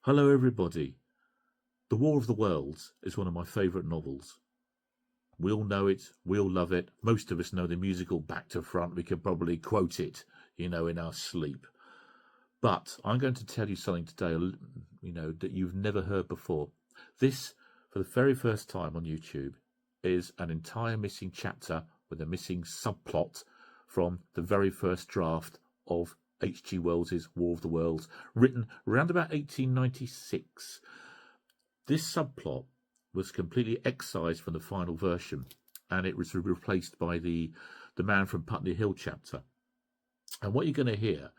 Hello, everybody. The War of the Worlds is one of my favourite novels. We all know it, we all love it. Most of us know the musical back to front. We could probably quote it, in our sleep. But I'm going to tell you something today, that you've never heard before. This, for the very first time on YouTube, is an entire missing chapter with a missing subplot from the very first draft of H.G. Wells's War of the Worlds, written around about 1896. This subplot was completely excised from the final version, and it was replaced by the Man from Putney Hill chapter. And what you're going to hear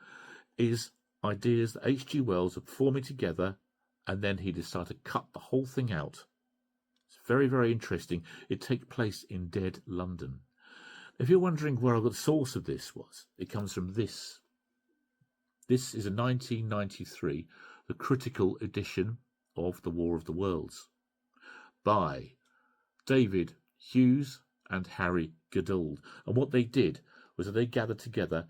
is ideas that H.G. Wells are forming together, and then he decided to cut the whole thing out. It's very, very interesting. It takes place in dead London. If you're wondering where the source of this was, it comes from this. This is a 1993, the critical edition of The War of the Worlds by David Hughes and Harry Goodall. And what they did was that they gathered together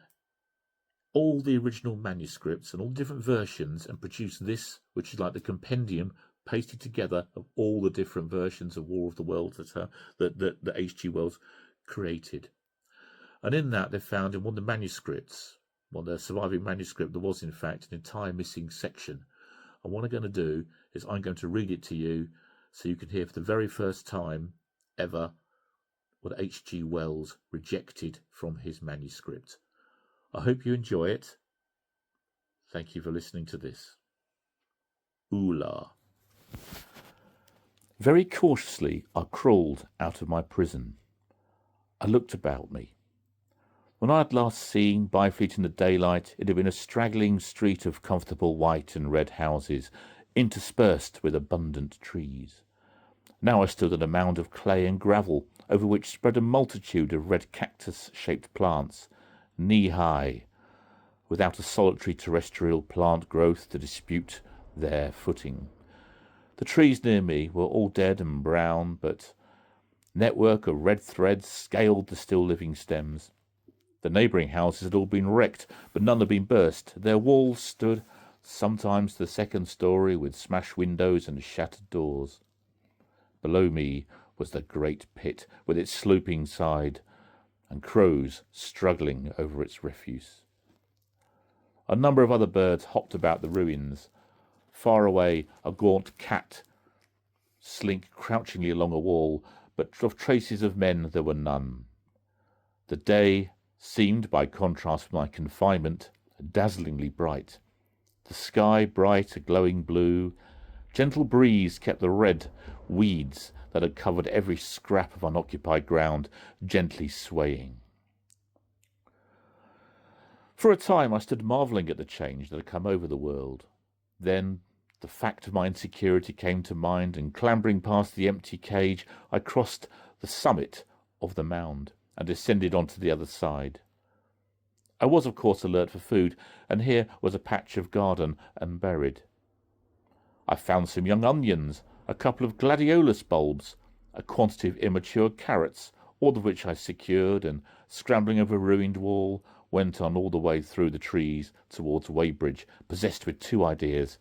all the original manuscripts and all different versions and produced this, which is like the compendium pasted together of all the different versions of War of the Worlds that H.G. Wells created. And in that, they found in one of the manuscripts, one of the surviving manuscript, there was in fact an entire missing section. And what I'm going to do is I'm going to read it to you so you can hear for the very first time ever what H.G. Wells rejected from his manuscript. I hope you enjoy it. Thank you for listening to this. Oola. Very cautiously I crawled out of my prison. I looked about me. When I had last seen Byfleet in the daylight, it had been a straggling street of comfortable white and red houses, interspersed with abundant trees. Now I stood at a mound of clay and gravel, over which spread a multitude of red cactus-shaped plants, knee-high, without a solitary terrestrial plant growth to dispute their footing. The trees near me were all dead and brown, but network of red threads scaled the still living stems. The neighbouring houses had all been wrecked, but none had been burst. Their walls stood, sometimes to the second story, with smashed windows and shattered doors. Below me was the great pit, with its sloping side, and crows struggling over its refuse. A number of other birds hopped about the ruins. Far away, a gaunt cat slinked crouchingly along a wall, but of traces of men there were none. The day seemed, by contrast with my confinement, dazzlingly bright. The sky bright, a glowing blue. Gentle breeze kept the red weeds that had covered every scrap of unoccupied ground gently swaying. For a time I stood marvelling at the change that had come over the world. Then the fact of my insecurity came to mind, and clambering past the empty cage, I crossed the summit of the mound and descended onto the other side. I was, of course, alert for food, and here was a patch of garden unburied. I found some young onions, a couple of gladiolus bulbs, a quantity of immature carrots, all of which I secured, and, scrambling over a ruined wall, went on all the way through the trees towards Weybridge, possessed with two ideas: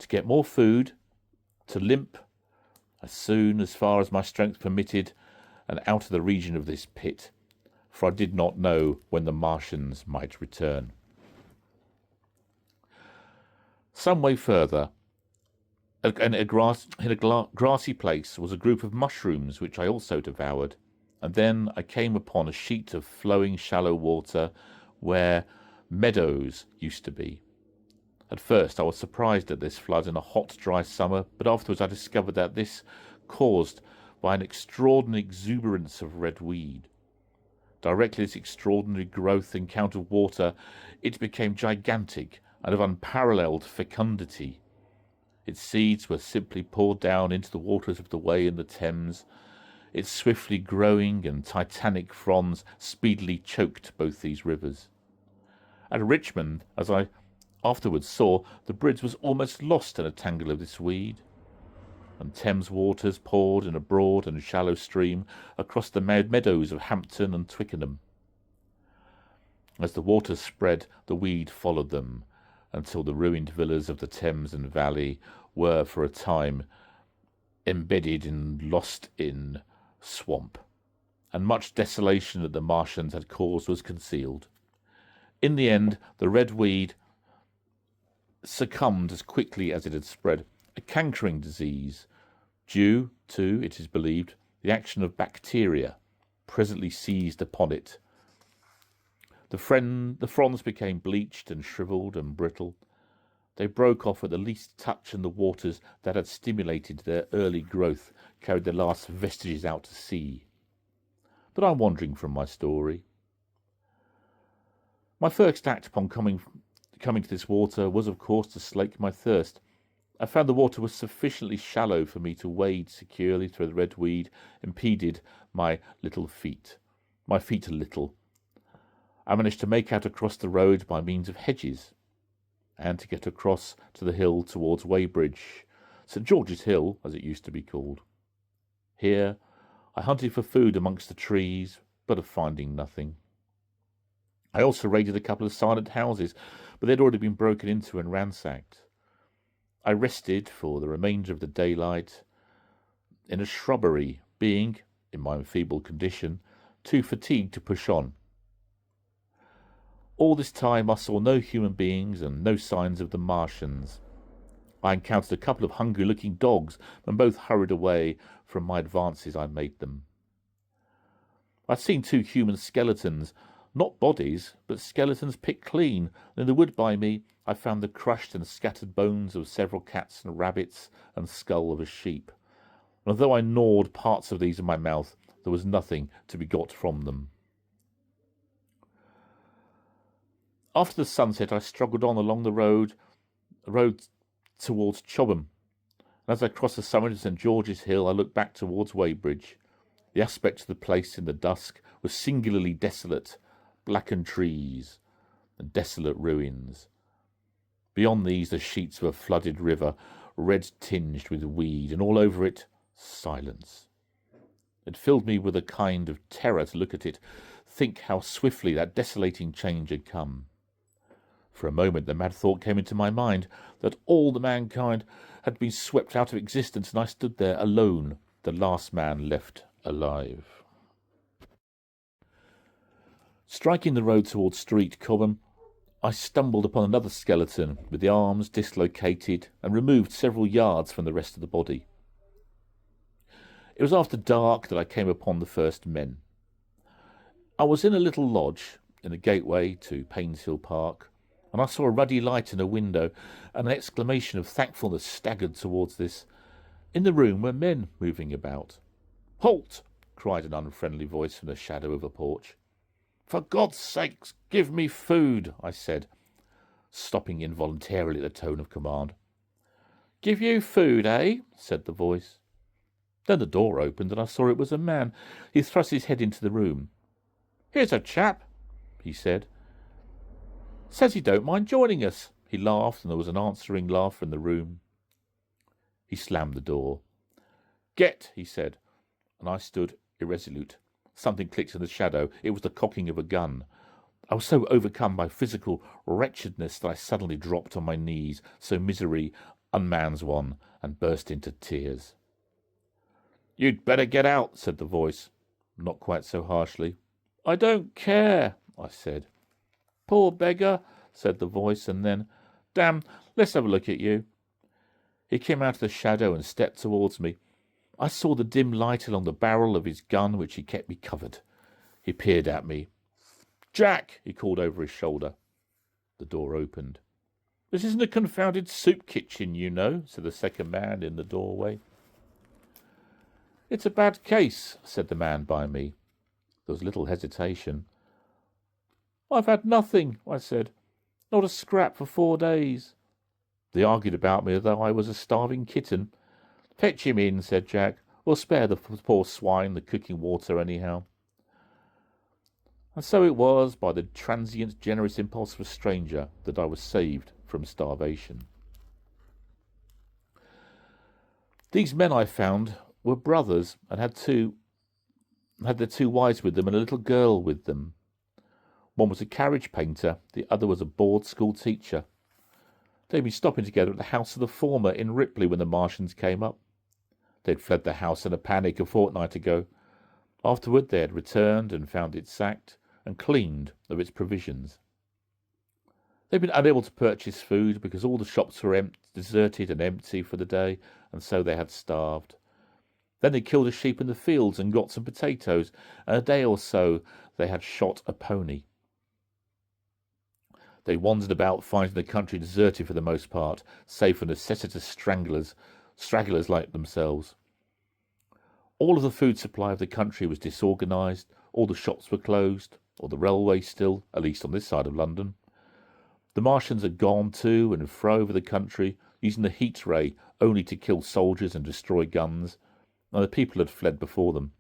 to get more food, to limp as far as my strength permitted, and out of the region of this pit, for I did not know when the Martians might return. Some way further, in a grassy place, was a group of mushrooms which I also devoured, and then I came upon a sheet of flowing shallow water where meadows used to be. At first I was surprised at this flood in a hot, dry summer, but afterwards I discovered that this caused by an extraordinary exuberance of red weed. Directly this extraordinary growth encountered water, it became gigantic and of unparalleled fecundity. Its seeds were simply poured down into the waters of the Wey and the Thames. Its swiftly growing and titanic fronds speedily choked both these rivers. At Richmond, as I afterwards saw, the bridge was almost lost in a tangle of this weed, and Thames waters poured in a broad and shallow stream across the meadows of Hampton and Twickenham. As the waters spread, the weed followed them, until the ruined villas of the Thames and Valley were, for a time, embedded and lost in swamp, and much desolation that the Martians had caused was concealed. In the end, the red weed succumbed as quickly as it had spread, a cankering disease, due to, it is believed, the action of bacteria presently seized upon it. The fronds became bleached and shriveled and brittle. They broke off at the least touch, and the waters that had stimulated their early growth carried their last vestiges out to sea. But I'm wandering from my story. My first act upon coming to this water was, of course, to slake my thirst. I found the water was sufficiently shallow for me to wade securely through the red weed, impeded my feet a little. I managed to make out across the road by means of hedges, and to get across to the hill towards Weybridge, St. George's Hill, as it used to be called. Here I hunted for food amongst the trees, but of finding nothing. I also raided a couple of silent houses, but they had already been broken into and ransacked. I rested for the remainder of the daylight in a shrubbery, being, in my enfeebled condition, too fatigued to push on. All this time I saw no human beings and no signs of the Martians. I encountered a couple of hungry-looking dogs, and both hurried away from my advances I made them. I'd seen 2 human skeletons, not bodies, but skeletons picked clean, and in the wood by me I found the crushed and scattered bones of several cats and rabbits and skull of a sheep. And although I gnawed parts of these in my mouth, there was nothing to be got from them. After the sunset, I struggled on along the road towards Chobham, and as I crossed the summit of St. George's Hill, I looked back towards Weybridge. The aspect of the place in the dusk was singularly desolate, blackened trees and desolate ruins. Beyond these, the sheets of a flooded river, red-tinged with weed, and all over it, silence. It filled me with a kind of terror to look at it, think how swiftly that desolating change had come. For a moment the mad thought came into my mind that all the mankind had been swept out of existence, and I stood there alone, the last man left alive. Striking the road towards Street Cobham, I stumbled upon another skeleton with the arms dislocated and removed several yards from the rest of the body. It was after dark that I came upon the first men. I was in a little lodge in the gateway to Painshill Park, and I saw a ruddy light in a window, and an exclamation of thankfulness staggered towards this. In the room were men moving about. "Halt!" cried an unfriendly voice from the shadow of a porch. "For God's sake, give me food," I said, stopping involuntarily at the tone of command. "Give you food, eh?" said the voice. Then the door opened, and I saw it was a man. He thrust his head into the room. "Here's a chap," he said. "Says he don't mind joining us." He laughed, and there was an answering laugh in the room. He slammed the door. "Get," he said, and I stood irresolute. Something clicked in the shadow. It was the cocking of a gun. I was so overcome by physical wretchedness that I suddenly dropped on my knees, so misery unmans one, and burst into tears. "You'd better get out," said the voice, not quite so harshly. "I don't care," I said. "Poor beggar," said the voice, and then, "Damn, let's have a look at you." He came out of the shadow and stepped towards me. I saw the dim light along the barrel of his gun, which he kept me covered. He peered at me. "Jack," he called over his shoulder. The door opened. "This isn't a confounded soup kitchen, you know," said the second man in the doorway. "It's a bad case," said the man by me. There was little hesitation. "I've had nothing," I said. "Not a scrap for 4 days." They argued about me as though I was a starving kitten. "Fetch him in," said Jack. "We'll spare the poor swine the cooking water anyhow." And so it was, by the transient generous impulse of a stranger, that I was saved from starvation. These men, I found, were brothers, and had their 2 wives with them and a little girl with them. One was a carriage painter, the other was a board school teacher. They'd been stopping together at the house of the former in Ripley when the Martians came up. They'd fled the house in a panic a fortnight ago. Afterward they had returned and found it sacked and cleaned of its provisions. They'd been unable to purchase food because all the shops were deserted and empty for the day, and so they had starved. Then they killed a sheep in the fields and got some potatoes, and a day or so they had shot a pony. They wandered about, finding the country deserted for the most part, save for necessitous stragglers like themselves. All of the food supply of the country was disorganised, all the shops were closed, or the railway still, at least on this side of London. The Martians had gone to and fro over the country, using the heat ray only to kill soldiers and destroy guns, and the people had fled before them.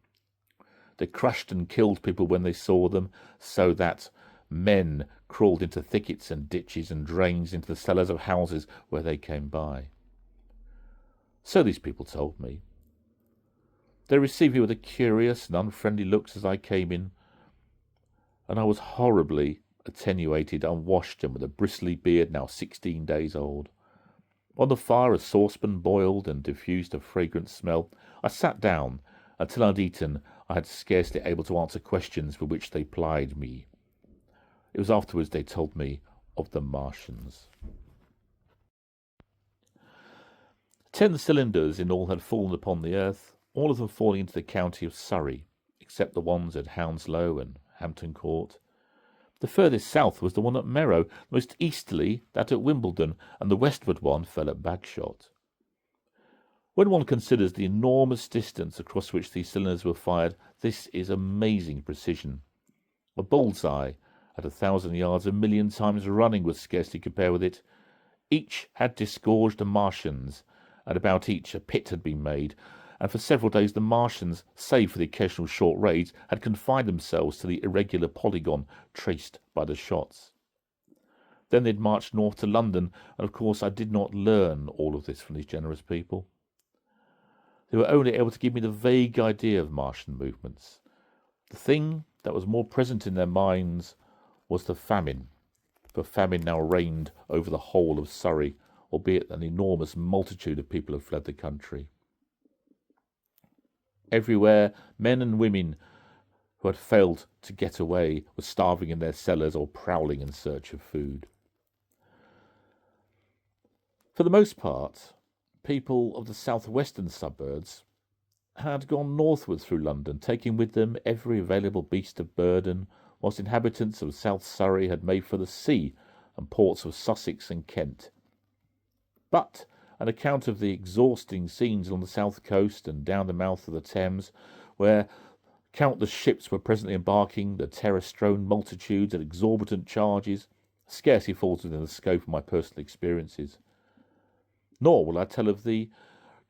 They crushed and killed people when they saw them, so that men crawled into thickets and ditches and drains into the cellars of houses where they came by. So these people told me. They received me with a curious and unfriendly looks as I came in, and I was horribly attenuated, unwashed, and with a bristly beard now 16 days old. On the fire a saucepan boiled and diffused a fragrant smell. I sat down. Until I'd eaten, I had scarcely able to answer questions with which they plied me. It was afterwards they told me of the Martians. 10 cylinders in all had fallen upon the earth, all of them falling into the county of Surrey, except the ones at Hounslow and Hampton Court. The furthest south was the one at Merrow, the most easterly that at Wimbledon, and the westward one fell at Bagshot. When one considers the enormous distance across which these cylinders were fired, this is amazing precision. A bullseye at 1,000 yards, 1,000,000 times running, would scarcely compare with it. Each had disgorged the Martians, and about each a pit had been made, and for several days the Martians, save for the occasional short raids, had confined themselves to the irregular polygon traced by the shots. Then they'd marched north to London, and of course I did not learn all of this from these generous people. They were only able to give me the vague idea of Martian movements. The thing that was more present in their minds was the famine, for famine now reigned over the whole of Surrey, albeit an enormous multitude of people had fled the country. Everywhere, men and women who had failed to get away were starving in their cellars or prowling in search of food. For the most part, people of the southwestern suburbs had gone northward through London, taking with them every available beast of burden, whilst inhabitants of South Surrey had made for the sea and ports of Sussex and Kent. But an account of the exhausting scenes along the south coast and down the mouth of the Thames, where countless ships were presently embarking, the terror-strewn multitudes at exorbitant charges, scarcely falls within the scope of my personal experiences. Nor will I tell of the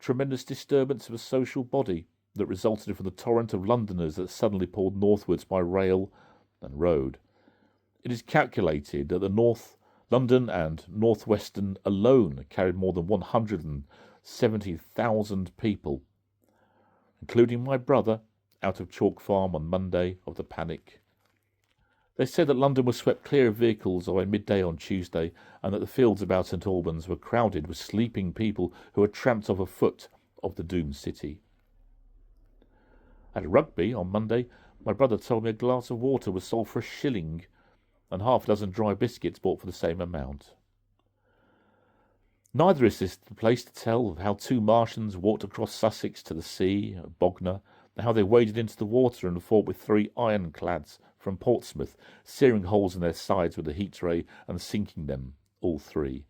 tremendous disturbance of a social body that resulted from the torrent of Londoners that suddenly poured northwards by rail and road. It is calculated that the North London and North Western alone carried more than 170,000 people, including my brother, out of Chalk Farm on Monday of the panic. They said that London was swept clear of vehicles by midday on Tuesday, and that the fields about St Albans were crowded with sleeping people who had tramped off afoot of the doomed city. At Rugby on Monday, my brother told me a glass of water was sold for £1, and half a dozen dry biscuits bought for the same amount. Neither is this the place to tell of how 2 Martians walked across Sussex to the sea at Bognor, and how they waded into the water and fought with 3 ironclads from Portsmouth, searing holes in their sides with a heat ray and sinking them, all 3.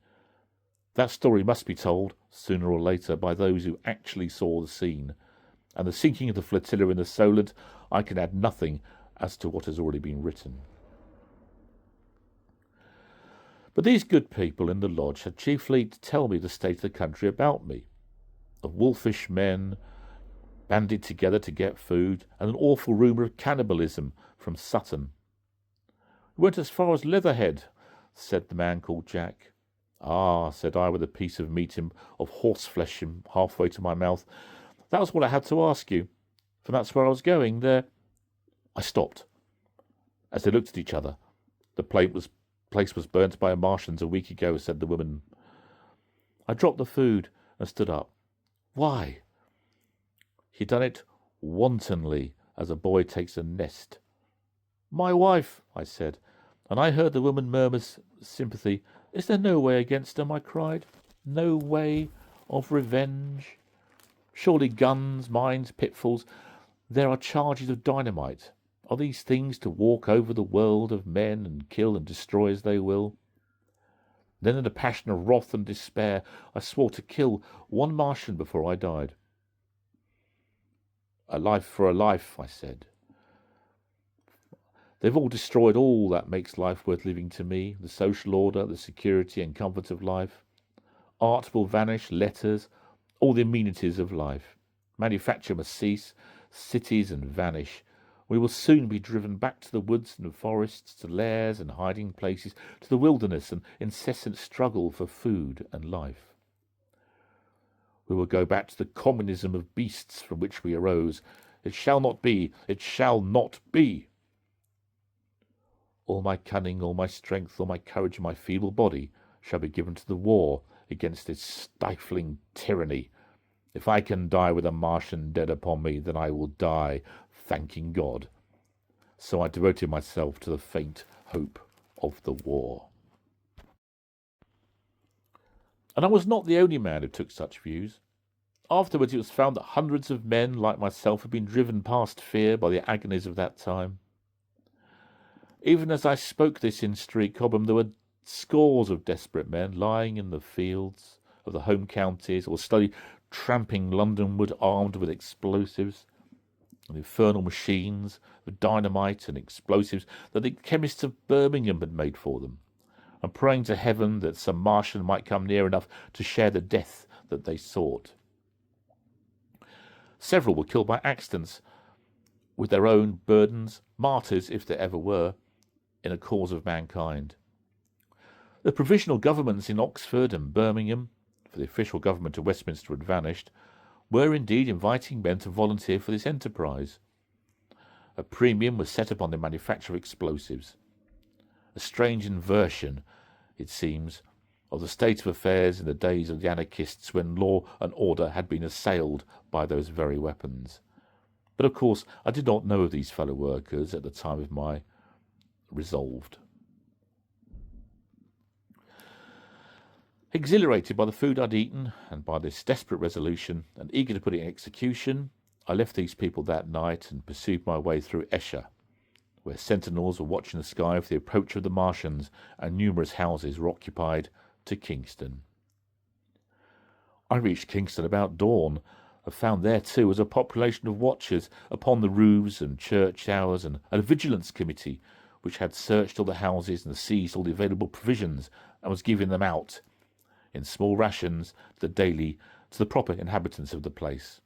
That story must be told, sooner or later, by those who actually saw the scene, and the sinking of the flotilla in the Solent, I can add nothing as to what has already been written. But these good people in the lodge had chiefly to tell me the state of the country about me, of wolfish men banded together to get food, and an awful rumour of cannibalism from Sutton. "We went as far as Leatherhead," said the man called Jack. "Ah," said I, with a piece of meat of horseflesh halfway to my mouth, "that was what I had to ask you, for that's where I was going. There—" I stopped, as they looked at each other. "The place was burnt by Martians a week ago," said the woman. I dropped the food and stood up. Why? He'd done it wantonly, as a boy takes a nest. My wife, I said, and I heard the woman murmur sympathy. Is there no way against him? I cried. No way of revenge? Surely guns, mines, pitfalls. There are charges of dynamite. Are these things to walk over the world of men and kill and destroy as they will? Then in a passion of wrath and despair, I swore to kill one Martian before I died. A life for a life, I said. They've all destroyed all that makes life worth living to me, the social order, the security and comfort of life. Art will vanish, letters, all the amenities of life. Manufacture must cease, cities and vanish. We will soon be driven back to the woods and forests, to lairs and hiding places, to the wilderness and incessant struggle for food and life. We will go back to the communism of beasts from which we arose. It shall not be, it shall not be. All my cunning, all my strength, all my courage, and my feeble body shall be given to the war against this stifling tyranny. If I can die with a Martian dead upon me, then I will die, thanking God. So I devoted myself to the faint hope of the war. And I was not the only man who took such views. Afterwards it was found that hundreds of men like myself had been driven past fear by the agonies of that time. Even as I spoke this in Street Cobham, there were scores of desperate men lying in the fields of the home counties or slowly tramping Londonward armed with explosives and infernal machines with dynamite and explosives that the chemists of Birmingham had made for them, and praying to heaven that some Martian might come near enough to share the death that they sought. Several were killed by accidents with their own burdens, martyrs if there ever were, in a cause of mankind. The provisional governments in Oxford and Birmingham, for the official government of Westminster had vanished, were indeed inviting men to volunteer for this enterprise. A premium was set upon the manufacture of explosives. A strange inversion, it seems, of the state of affairs in the days of the anarchists when law and order had been assailed by those very weapons. But of course I did not know of these fellow workers at the time of my resolved. Exhilarated by the food I'd eaten and by this desperate resolution, and eager to put it in execution, I left these people that night and pursued my way through Esher, where sentinels were watching the sky for the approach of the Martians, and numerous houses were occupied, to Kingston. I reached Kingston about dawn, and found there too was a population of watchers upon the roofs and church towers, and a vigilance committee which had searched all the houses and seized all the available provisions and was giving them out in small rations to the proper inhabitants of the place.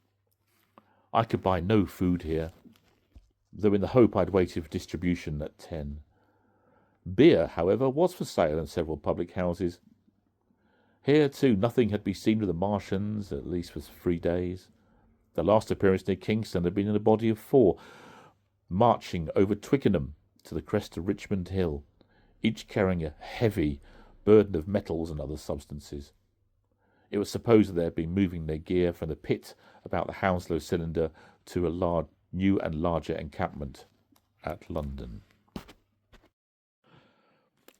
I could buy no food here, though in the hope I'd waited for distribution at 10. Beer, however, was for sale in several public houses. Here, too, nothing had been seen of the Martians, at least for 3 days. The last appearance near Kingston had been in a body of 4, marching over Twickenham to the crest of Richmond Hill, each carrying a heavy burden of metals and other substances. It was supposed that they had been moving their gear from the pit about the Hounslow cylinder to a new and larger encampment at London.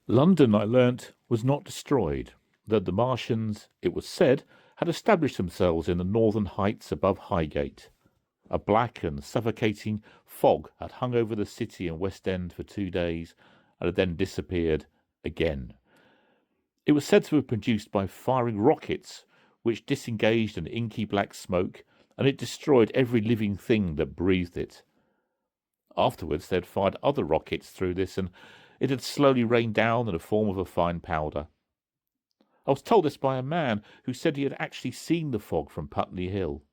London, I learnt, was not destroyed, though the Martians, it was said, had established themselves in the northern heights above Highgate. A black and suffocating fog had hung over the city and West End for 2 days, and had then disappeared again. It was said to have been produced by firing rockets, which disengaged an inky black smoke, and it destroyed every living thing that breathed it. Afterwards they had fired other rockets through this, and it had slowly rained down in the form of a fine powder. I was told this by a man who said he had actually seen the fog from Putney Hill.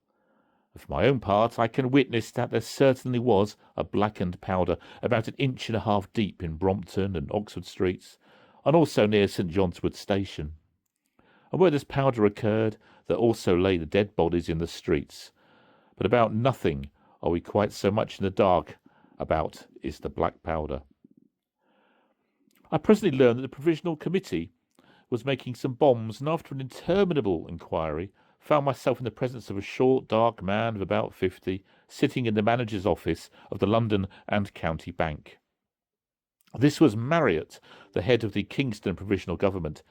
For my own part, I can witness that there certainly was a blackened powder about 1.5 inches deep in Brompton and Oxford Streets, and also near St. John's Wood Station. And where this powder occurred, there also lay the dead bodies in the streets. But about nothing are we quite so much in the dark about is the black powder. I presently learned that the Provisional Committee, was making some bombs, and after an interminable inquiry, found myself in the presence of a short, dark man of about 50, sitting in the manager's office of the London and County Bank. This was Marriott, the head of the Kingston Provisional Government.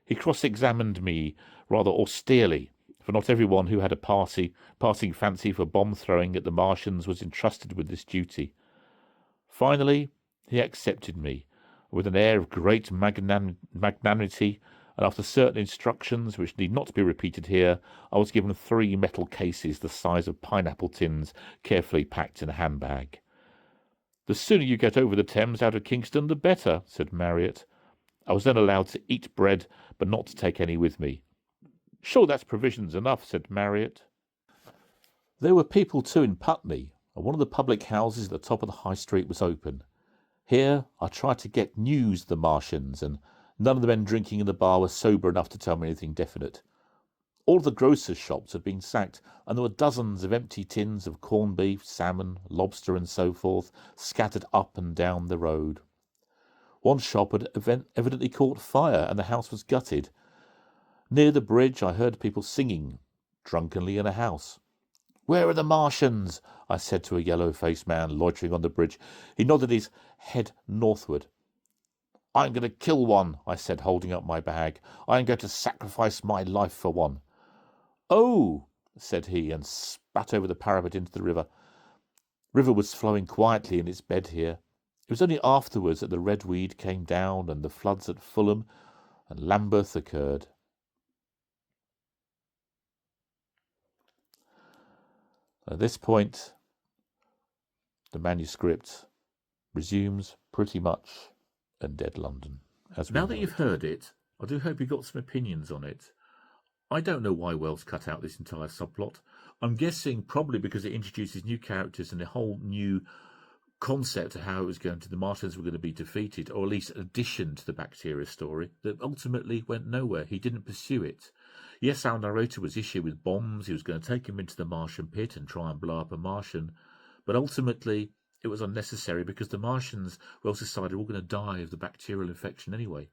He cross-examined me rather austerely, for not everyone who had a passing fancy for bomb-throwing at the Martians was entrusted with this duty. Finally, he accepted me, with an air of great magnanimity, and after certain instructions, which need not be repeated here, I was given 3 metal cases the size of pineapple tins, carefully packed in a handbag. "The sooner you get over the Thames out of Kingston, the better," said Marriott. I was then allowed to eat bread, but not to take any with me. "Sure, that's provisions enough," said Marriott. There were people too in Putney, and one of the public houses at the top of the High Street was open. Here I tried to get news of the Martians, and none of the men drinking in the bar were sober enough to tell me anything definite. All of the grocers' shops had been sacked, and there were dozens of empty tins of corned beef, salmon, lobster, and so forth, scattered up and down the road. One shop had evidently caught fire, and the house was gutted. Near the bridge I heard people singing drunkenly in a house. "Where are the Martians?" I said to a yellow-faced man loitering on the bridge. He nodded his head northward. "I'm going to kill one," I said, holding up my bag. "I am going to sacrifice my life for one." "Oh," said he, and spat over the parapet into the river. River was flowing quietly in its bed here. It was only afterwards that the red weed came down and the floods at Fulham and Lambeth occurred. At this point, the manuscript resumes pretty much in dead London. Now that you've heard it, I do hope you've got some opinions on it. I don't know why Wells cut out this entire subplot. I'm guessing probably because it introduces new characters and a whole new concept of how it was going to, the Martians were going to be defeated, or at least an addition to the bacteria story that ultimately went nowhere. He didn't pursue it. Yes, our narrator was issued with bombs. He was going to take him into the Martian pit and try and blow up a Martian. But ultimately, it was unnecessary because the Martians, Wells decided, were all going to die of the bacterial infection anyway.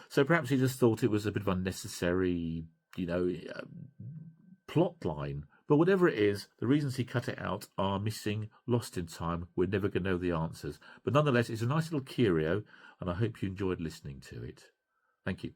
So perhaps he just thought it was a bit of unnecessary, plot line. But whatever it is, the reasons he cut it out are missing, lost in time. We're never going to know the answers. But nonetheless, it's a nice little curio, and I hope you enjoyed listening to it. Thank you.